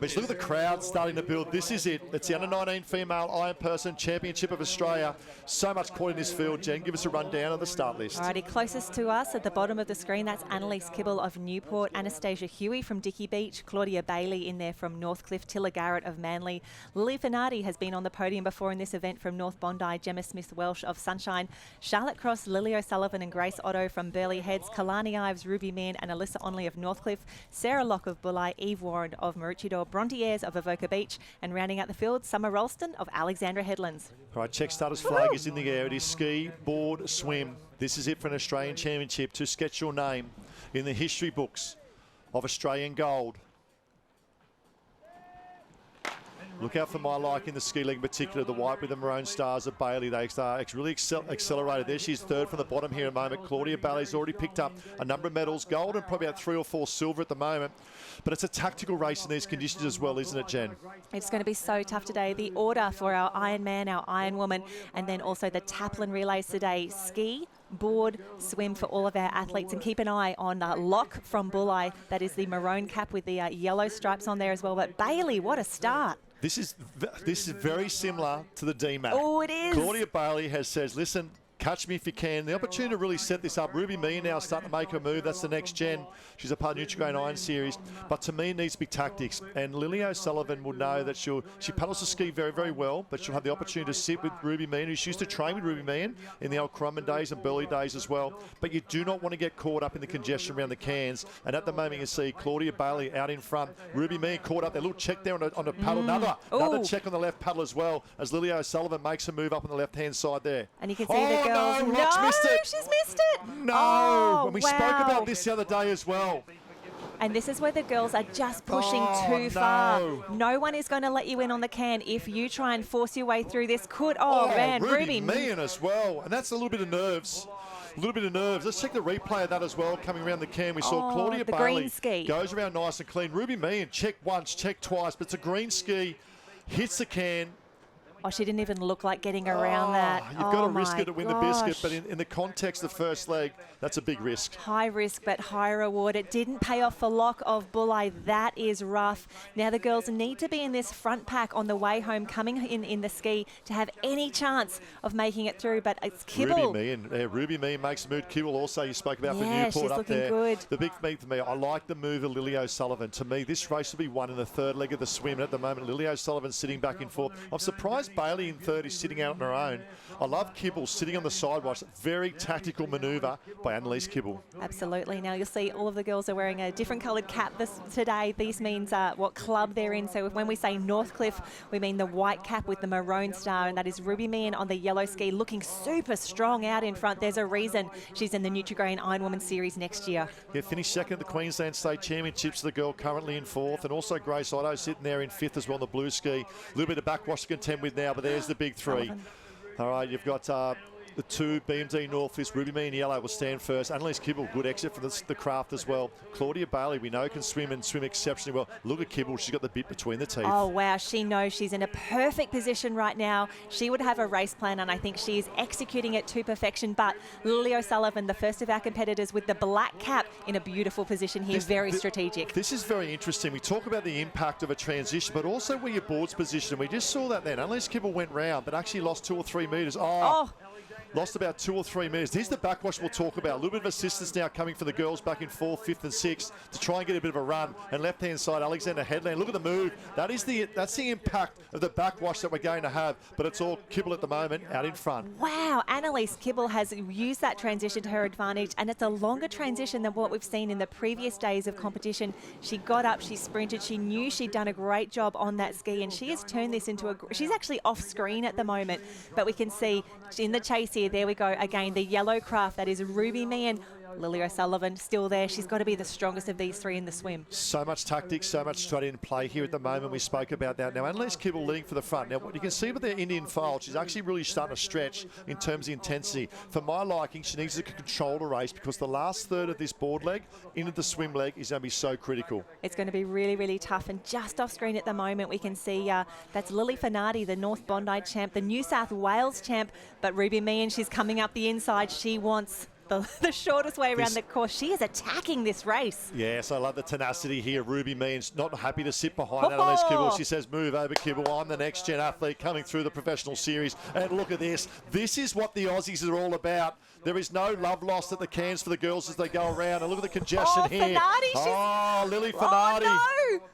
beach. Look at the crowd starting to build. This is it. It's the Under-19 Female Iron Person Championship of Australia. So much quality in this field. Jen, give us a rundown of the start list. Alrighty, closest to us at the bottom of the screen, that's Annalise Kibble of Newport, Anastasia Huey from Dickey Beach, Claudia Bailey in there from Northcliffe, Tilla Garrett of Manly. Lily Finardi has been on the podium before in this event from North Bondi, Gemma Smith-Welsh of Sunshine, Charlotte Cross, Lily O'Sullivan and Grace Otto from Burleigh Heads, Kalani Ives, Ruby Mann and Alyssa Onley of Northcliffe, Sarah Locke of Bulli, Eve Warren of Maroochydore, Bronte Ayres of Avoca Beach, and rounding out the field, Summer Ralston of Alexandra Headlands. All right, check starter's flag is in the air. It is ski, board, swim. This is it for an Australian Championship to sketch your name in the history books of Australian gold. Look out for my like in the ski leg in particular, the white with the maroon stars of Bailey. They are really accelerated there. She's third from the bottom here at the moment. Claudia Bailey's already picked up a number of medals, gold and probably about 3 or 4 silver at the moment. But it's a tactical race in these conditions as well, isn't it, Jen? It's going to be so tough today. The order for our Ironman, our Ironwoman, and then also the Taplin relays today. Ski, board, swim for all of our athletes, and keep an eye on Locke from Bulli. That is the maroon cap with the yellow stripes on there as well. But Bailey, what a start. This is very similar to the DMAC. Oh, it is. Claudia Bailey has said, listen, catch me if you can. The opportunity to really set this up. Ruby Mee now starting to make her move. That's the next gen. She's a part of Nutrigrain Iron Series. But to me, it needs to be tactics. And Lily O'Sullivan will know that she paddles the ski very, very well, but she'll have the opportunity to sit with Ruby Mee, who she used to train with Ruby Mee in the old Crumman days and Burleigh days as well. But you do not want to get caught up in the congestion around the cans. And at the moment, you see Claudia Bailey out in front. Ruby Mee caught up there. Little check there on the paddle. Another check on the left paddle as well, as Lily O'Sullivan makes a move up on the left-hand side there. And you can see the girls. No, missed it. She's missed it. No, oh, and we spoke about this the other day as well. And this is where the girls are just pushing too far. No one is going to let you in on the can if you try and force your way through this. Man, Ruby Meehan as well. And that's a little bit of nerves. Let's check the replay of that as well. Coming around the can, we saw Claudia Bailey goes around nice and clean. Ruby Meehan, check once, check twice, but it's a green ski, hits the can. Oh, she didn't even look like getting around that. You've got to risk it to win the biscuit, but in the context of the first leg, that's a big risk. High risk, but high reward. It didn't pay off for Locke of Bulli. That is rough. Now the girls need to be in this front pack on the way home, coming in the ski to have any chance of making it through, but it's Kibble. Ruby Mee makes a move. Kibble also, you spoke about for Yeah, Newport she's up looking there. good. The big thing for me, I like the move of Lily O'Sullivan. To me, this race will be won in the third leg of the swim. And at the moment, Lily O'Sullivan sitting back and forth. I'm surprised Bailey in third is sitting out on her own. I love Kibble sitting on the sidewatch. Very tactical manoeuvre by Annalise Kibble. Absolutely. Now you'll see all of the girls are wearing a different coloured cap today. These means what club they're in. So when we say Northcliffe, we mean the white cap with the maroon star, and that is Ruby Meehan on the yellow ski, looking super strong out in front. There's a reason she's in the Nutrigrain Ironwoman Series next year. Yeah, finished second at the Queensland State Championships, the girl currently in fourth, and also Grace Otto sitting there in fifth as well on the blue ski. A little bit of backwash to contend with now, but there's the big three. All right, you've got the two BMD Northcliffe, Ruby Mee in yellow will stand first. Annalise Kibble, good exit for the craft as well. Claudia Bailey, we know can swim and swim exceptionally well. Look at Kibble, she's got the bit between the teeth. Oh, wow, she knows she's in a perfect position right now. She would have a race plan, and I think she is executing it to perfection. But Lily O'Sullivan, the first of our competitors with the black cap, in a beautiful position here, very strategic. This is very interesting. We talk about the impact of a transition, but also where your board's positioned. We just saw that then. Annalise Kibble went round, but actually lost 2 or 3 metres. Lost about 2 or 3 metres. Here's the backwash we'll talk about. A little bit of assistance now coming for the girls back in 4th, 5th and 6th to try and get a bit of a run. And left-hand side, Alexander Headland. Look at the move. That's the impact of the backwash that we're going to have. But it's all Kibble at the moment out in front. Wow, Annalise Kibble has used that transition to her advantage, and it's a longer transition than what we've seen in the previous days of competition. She got up, she sprinted, she knew she'd done a great job on that ski, and she has turned this into she's actually off screen at the moment, but we can see in the chase here, there we go again, the yellow craft, that is Ruby Meehan. Lily O'Sullivan still there. She's got to be the strongest of these three in the swim. So much tactics, so much strategy in play here at the moment. We spoke about that. Now, Annalise Kibble leading for the front. Now, what you can see with their Indian file, she's actually really starting to stretch in terms of intensity. For my liking, she needs to control the race because the last third of this board leg into the swim leg is going to be so critical. It's going to be really, really tough. And just off screen at the moment, we can see that's Lily Finardi, the North Bondi champ, the New South Wales champ. But Ruby Meehan, she's coming up the inside. She wants the shortest way around the course. She is attacking this race. Yes, I love the tenacity here. Ruby Means not happy to sit behind Annalise Kibble. She says, move over, Kibble. I'm the next gen athlete coming through the professional series. And look at this. This is what the Aussies are all about. There is no love lost at the cans for the girls as they go around. And look at the congestion here. Lily Finardi. Oh, no.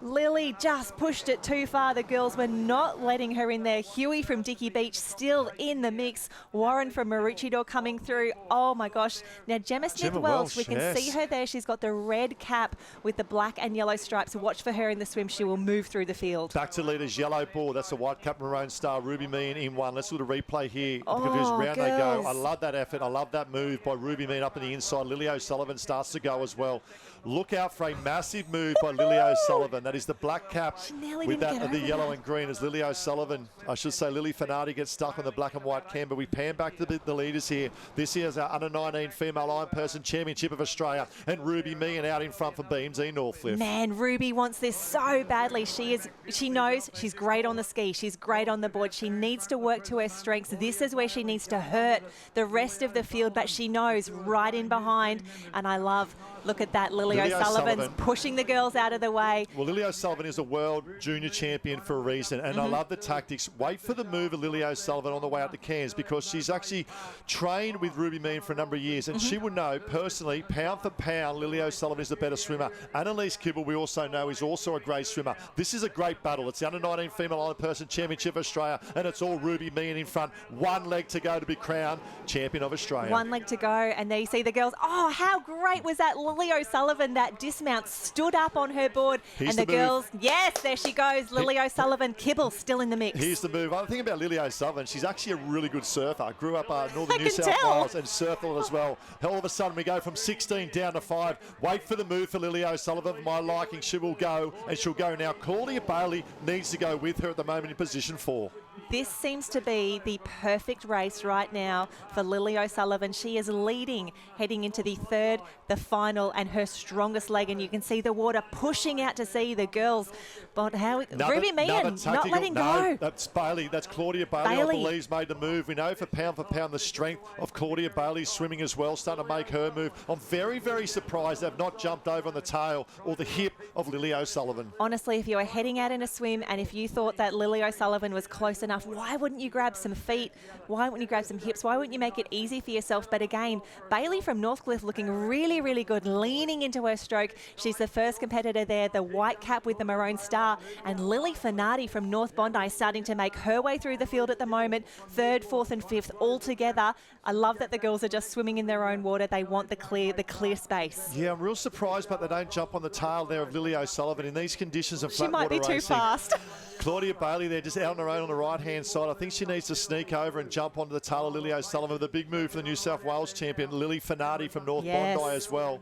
Lily just pushed it too far. The girls were not letting her in there. Huey from Dickey Beach still in the mix. Warren from Maroochydore coming through. Oh my gosh. Now Gemma Smith-Welch, we can see her there. She's got the red cap with the black and yellow stripes. Watch for her in the swim. She will move through the field. Back to leaders, yellow board. That's the white cap maroon star, Ruby Mean in one. Let's look at a replay here. Because round they go. I love that effort. I love that move by Ruby Mean up in the inside. Lily O'Sullivan starts to go as well. Look out for a massive move by Lily O'Sullivan. That is the black cap with that the yellow and green as Lily O'Sullivan. I should say Lily Finardi gets stuck on the black and white can, but we pan back to the leaders here. This is our under-19 female Ironperson Championship of Australia, and Ruby Meehan out in front for BMZ Northcliffe. Man, Ruby wants this so badly. She knows she's great on the ski. She's great on the board. She needs to work to her strengths. This is where she needs to hurt the rest of the field, but she knows right in behind. And I love, look at that, Lily O'Sullivan's pushing the girls out of the way. Well, Lily O'Sullivan is a world junior champion for a reason, and I love the tactics. Wait for the move of Lily O'Sullivan on the way out to Cairns, because she's actually trained with Ruby Mean for a number of years, and she would know personally, pound for pound, Lily O'Sullivan is the better swimmer. Annalise Kibble, we also know, is also a great swimmer. This is a great battle. It's the under-19 female Ironperson Championship of Australia, and it's all Ruby Mean in front. One leg to go to be crowned champion of Australia. One leg to go, and there you see the girls. Oh, how great was that Lily O'Sullivan? That dismount stood up on her board, and the girls, yes, there she goes, Lily O'Sullivan. Kibble still in the mix. Here's the move. I think about Lily O'Sullivan, she's actually a really good surfer. Grew up northern New South Wales and surfed as well. All of a sudden we go from 16 down to 5. Wait for the move for Lily O'Sullivan. My liking, she will go, and she'll go now. Claudia Bailey needs to go with her at the moment in position 4. This seems to be the perfect race right now for Lily O'Sullivan. She is leading, heading into the third, the final, and her strongest leg. And you can see the water pushing out to sea. The girls, but Ruby Meehan not letting go. That's Bailey. That's Claudia Bailey. I believe made the move. We know for pound the strength of Claudia Bailey swimming as well, starting to make her move. I'm very, very surprised they've not jumped over on the tail or the hip of Lily O'Sullivan. Honestly, if you were heading out in a swim and if you thought that Lily O'Sullivan was close enough, why wouldn't you grab some feet? Why wouldn't you grab some hips? Why wouldn't you make it easy for yourself? But again, Bailey from Northcliffe looking really, really good, leaning into her stroke. She's the first competitor there, the white cap with the maroon star. And Lily Finardi from North Bondi starting to make her way through the field at the moment. Third, fourth and fifth all together. I love that the girls are just swimming in their own water. They want the clear space. Yeah, I'm real surprised, but they don't jump on the tail there of Lily O'Sullivan in these conditions of flat water racing. She might be too fast. Claudia Bailey there just out on her own on the right-hand side. I think she needs to sneak over and jump onto the tail of Lily O'Sullivan with a big move for the New South Wales champion, Lily Finardi from North Bondi as well.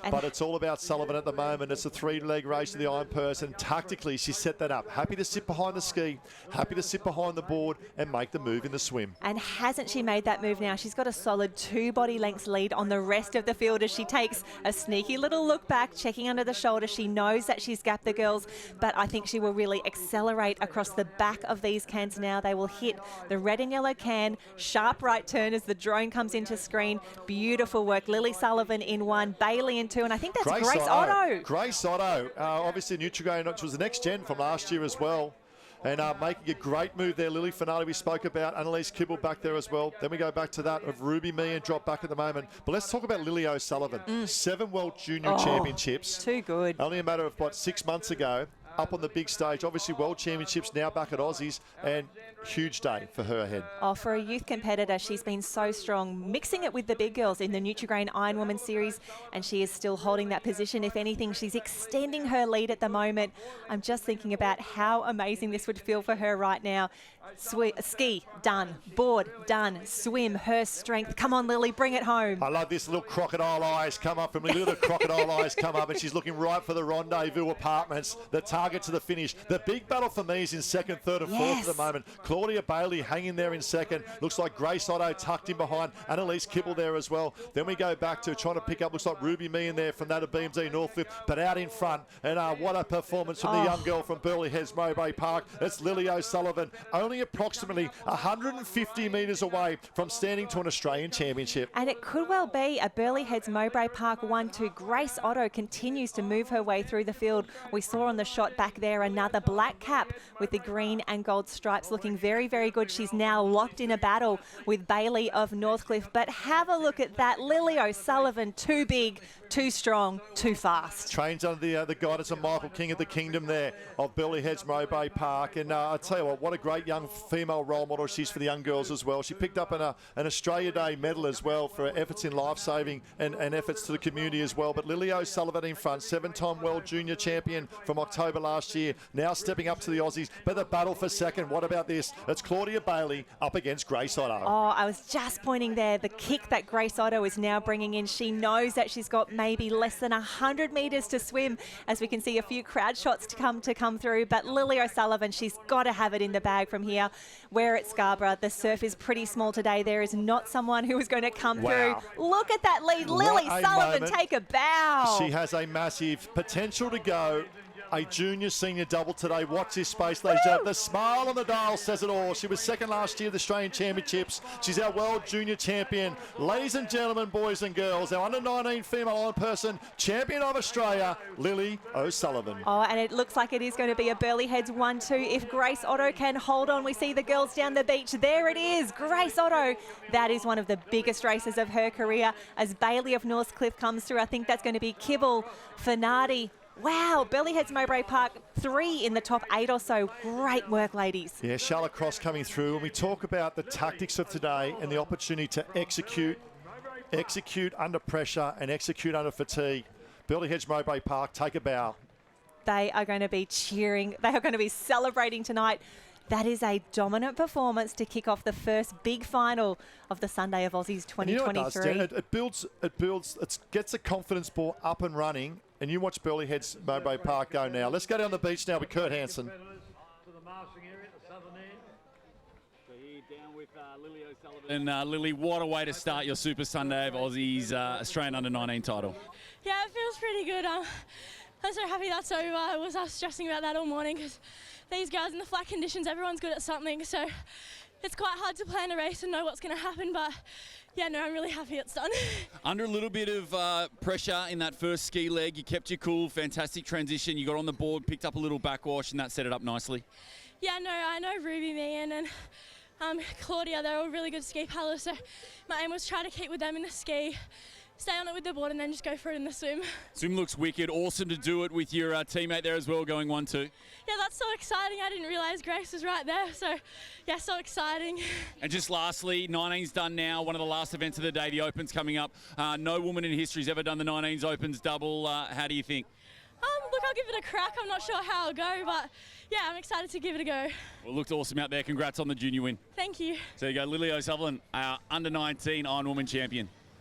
But it's all about Sullivan at the moment. It's a 3-leg race to the Ironperson. Tactically, she set that up. Happy to sit behind the ski, happy to sit behind the board and make the move in the swim. And hasn't she made that move now? She's got a solid 2 body lengths lead on the rest of the field as she takes a sneaky little look back, checking under the shoulder. She knows that she's gapped the girls, but I think she will really accelerate across the back of these cans now. They will hit the red and yellow can, sharp right turn as the drone comes into screen. Beautiful work. Lily Sullivan in 1, Bailey in 2, and I think that's Grace Otto. Grace Otto, obviously Nutrigrain, which was the next gen from last year as well. And making a great move there, Lily Finardi we spoke about, Annalise Kibble back there as well. Then we go back to that of Ruby Meehan drop back at the moment. But let's talk about Lily O'Sullivan. 7 World Junior Championships. Too good. Only a matter of, 6 months ago. Up on the big stage, obviously World Championships now back at Aussies, and huge day for her ahead. Oh, for a youth competitor, she's been so strong, mixing it with the big girls in the Nutrigrain Ironwoman series, and she is still holding that position. If anything, she's extending her lead at the moment. I'm just thinking about how amazing this would feel for her right now. Ski, done. Board, done. Swim, her strength. Come on, Lily, bring it home. I love this little crocodile eyes come up from Lily. Look at the crocodile eyes come up, and she's looking right for the rendezvous apartments. The target get to the finish. The big battle for me is in second, third and fourth at the moment. Claudia Bailey hanging there in second. Looks like Grace Otto tucked in behind. Annalise Kibble there as well. Then we go back to trying to pick up, looks like Ruby Me in there from that of BMZ Northcliffe, but out in front. And what a performance from the young girl from Burleigh Heads Mowbray Park. It's Lily O'Sullivan, only approximately 150 metres away from standing to an Australian championship. And it could well be a Burleigh Heads Mowbray Park 1-2. Grace Otto continues to move her way through the field. We saw on the shot back there another black cap with the green and gold stripes, looking very, very good. She's now locked in a battle with Bailey of Northcliffe. But have a look at that. Lily O'Sullivan, too big, too strong, too fast. Trains under the guidance of Michael King of the Kingdom there of Burleigh Heads Mowbray Park. And I tell you what a great young female role model she's for the young girls as well. She picked up an Australia Day medal as well for her efforts in life-saving and efforts to the community as well. But Lily O'Sullivan in front, 7-time world junior champion from October last year, now stepping up to the Aussies. But the battle for second, what about this? It's Claudia Bailey up against Grace Otto. Oh, I was just pointing there. The kick that Grace Otto is now bringing in. She knows that she's got maybe less than 100 metres to swim, as we can see a few crowd shots to come through. But Lily O'Sullivan, she's got to have it in the bag from here. We're at Scarborough. The surf is pretty small today. There is not someone who is going to come through. Look at that lead. Lily Sullivan, take a bow. She has a massive potential to go a junior senior double today. Watch this space, ladies and gentlemen. The smile on the dial says it all. She was second last year at the Australian Championships. She's our world junior champion. Ladies and gentlemen, boys and girls, our under-19 female island person, champion of Australia, Lily O'Sullivan. Oh, and it looks like it is going to be a Burleigh Heads 1-2. If Grace Otto can hold on, we see the girls down the beach. There it is, Grace Otto. That is one of the biggest races of her career. As Bailey of Northcliffe comes through, I think that's going to be Kibble, Finardi. Wow, Burleigh Heads Mowbray Park, 3 in the top 8 or so. Great work, ladies. Yeah, Charlotte Cross coming through. And we talk about the tactics of today and the opportunity to execute under pressure and execute under fatigue. Burleigh Heads Mowbray Park, take a bow. They are going to be cheering. They are going to be celebrating tonight. That is a dominant performance to kick off the first big final of the Sunday of Aussies 2023. And you know what it does, Dan? It builds, it gets the confidence ball up and running. And you watch Burleigh Heads Mowbray Park go now. Let's go down the beach now with Kurt Hansen. And Lily, what a way to start your Super Sunday of Aussies Australian Under-19 title. Yeah, it feels pretty good. I'm so happy that's over. I was stressing about that all morning because these guys in the flat conditions, everyone's good at something. So it's quite hard to plan a race and know what's going to happen. But yeah, no, I'm really happy it's done. Under a little bit of pressure in that first ski leg, you kept your cool, fantastic transition. You got on the board, picked up a little backwash, and that set it up nicely. Yeah, no, I know Ruby, Meehan, and Claudia, they're all really good ski paddlers. So my aim was try to keep with them in the ski, stay on it with the board, and then just go for it in the swim. Swim looks wicked. Awesome to do it with your teammate there as well, going 1-2. Yeah, that's so exciting. I didn't realise Grace was right there. So, yeah, so exciting. And just lastly, 19's done now. One of the last events of the day, the Open's coming up. No woman in history has ever done the 19's Opens double. How do you think? Look, I'll give it a crack. I'm not sure how I'll go, but yeah, I'm excited to give it a go. Well, it looked awesome out there. Congrats on the junior win. Thank you. So you go, Lily O'Sullivan, our under-19 Ironwoman champion.